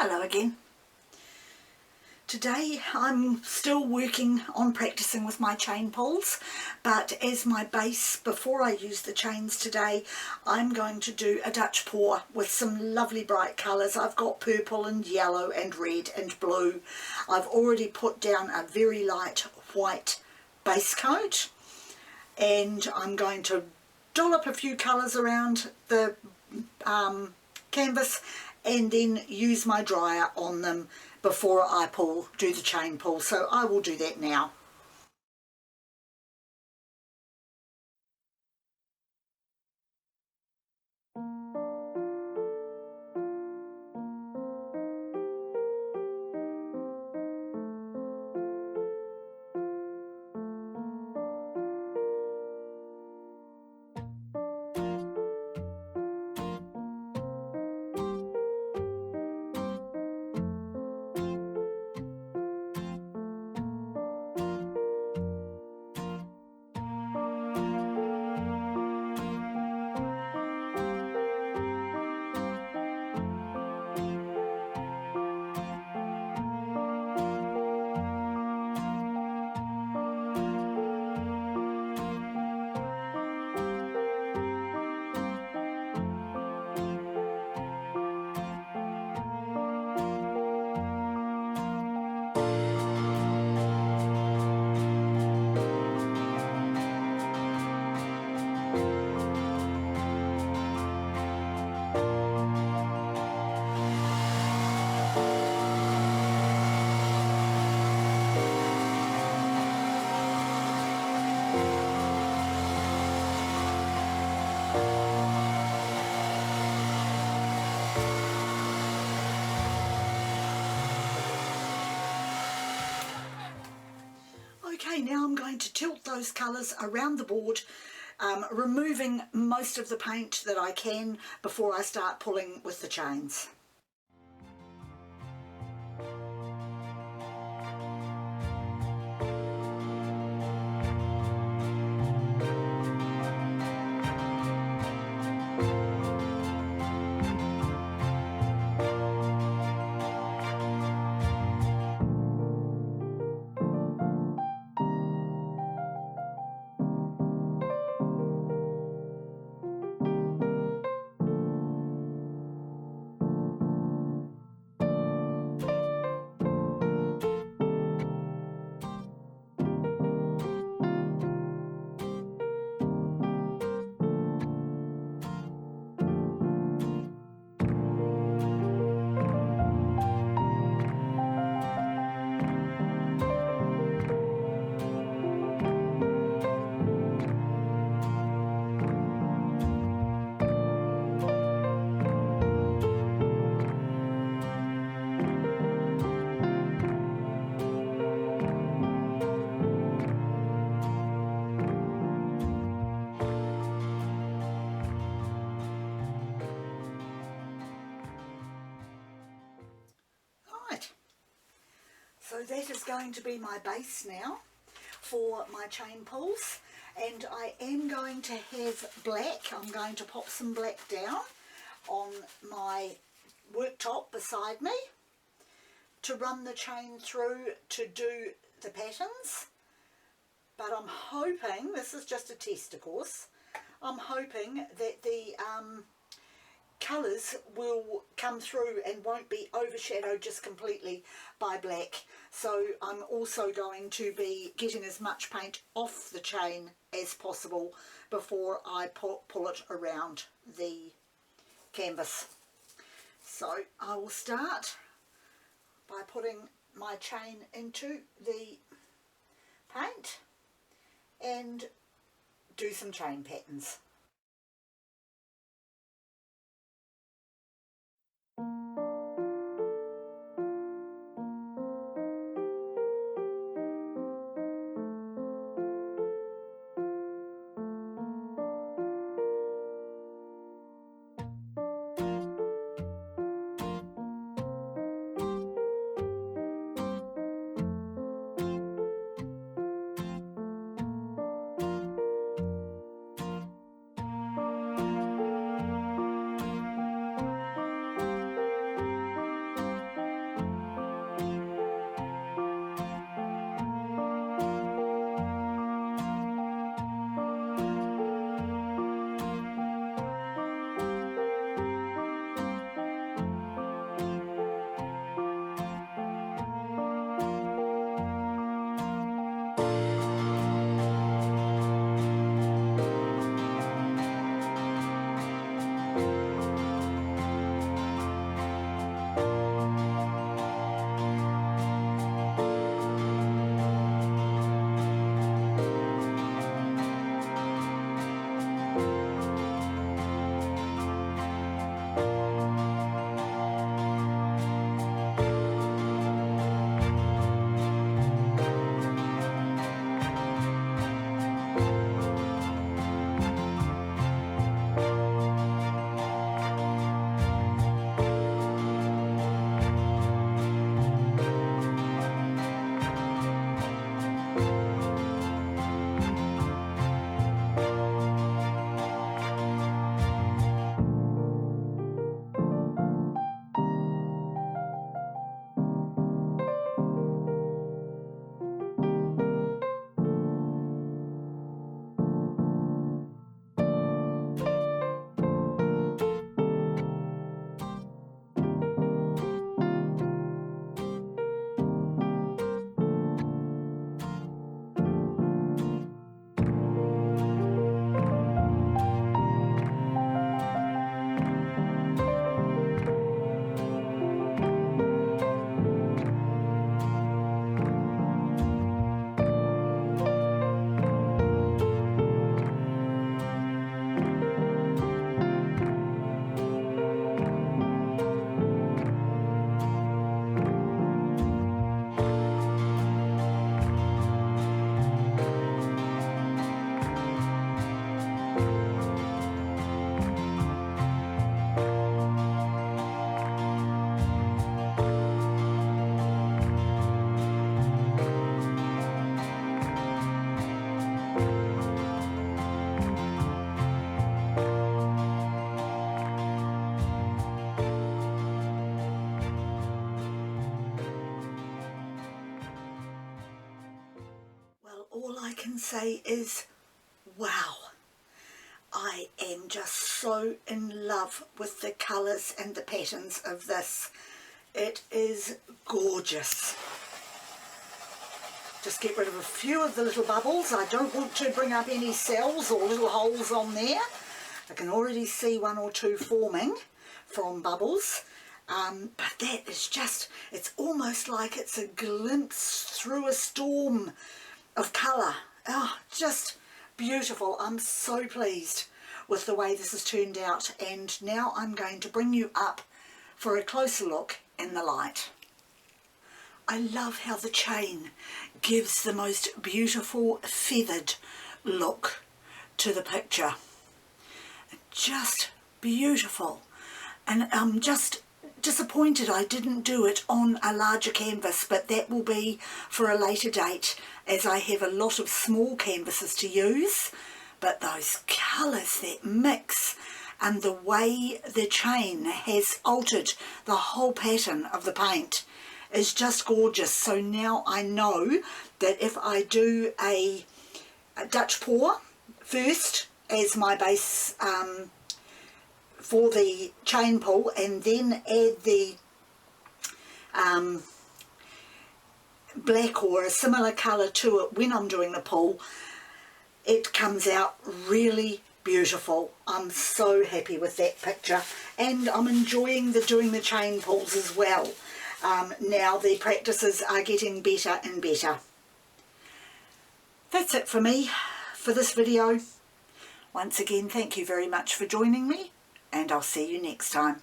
Hello again. Today I'm still working on practicing with my chain pulls, but as my base before I use the chains today, I'm going to do a Dutch pour with some lovely bright colours. I've got purple and yellow and red and blue. I've already put down a very light white base coat, and I'm going to dollop a few colours around the canvas and then use my dryer on them before I do the chain pull. So I will do that now. Okay, now I'm going to tilt those colours around the board, removing most of the paint that I can before I start pulling with the chains. So that is going to be my base now for my chain pulls, and I am going to have black. I'm going to pop some black down on my worktop beside me to run the chain through to do the patterns. But I'm hoping, this is just a test of course, I'm hoping that the colours will come through and won't be overshadowed just completely by black. So I'm also going to be getting as much paint off the chain as possible before I pull it around the canvas. So I will start by putting my chain into the paint and do some chain patterns. I can say is, wow. I am just so in love with the colours and the patterns of this. It is gorgeous. Just get rid of a few of the little bubbles. I don't want to bring up any cells or little holes on there. I can already see one or two forming from bubbles. But that is just, it's almost like it's a glimpse through a storm of colour. Oh, just beautiful. I'm so pleased with the way this has turned out, and now I'm going to bring you up for a closer look in the light. I love how the chain gives the most beautiful feathered look to the picture. Just beautiful, and I'm just disappointed I didn't do it on a larger canvas, but that will be for a later date as I have a lot of small canvases to use. But those colours that mix and the way the chain has altered the whole pattern of the paint is just gorgeous. So now I know that if I do a Dutch pour first as my base for the chain pull, and then add the black or a similar colour to it when I'm doing the pull, it comes out really beautiful. I'm so happy with that picture, and I'm enjoying doing the chain pulls as well. Now the practices are getting better and better. That's it for me for this video. Once again, thank you very much for joining me, and I'll see you next time.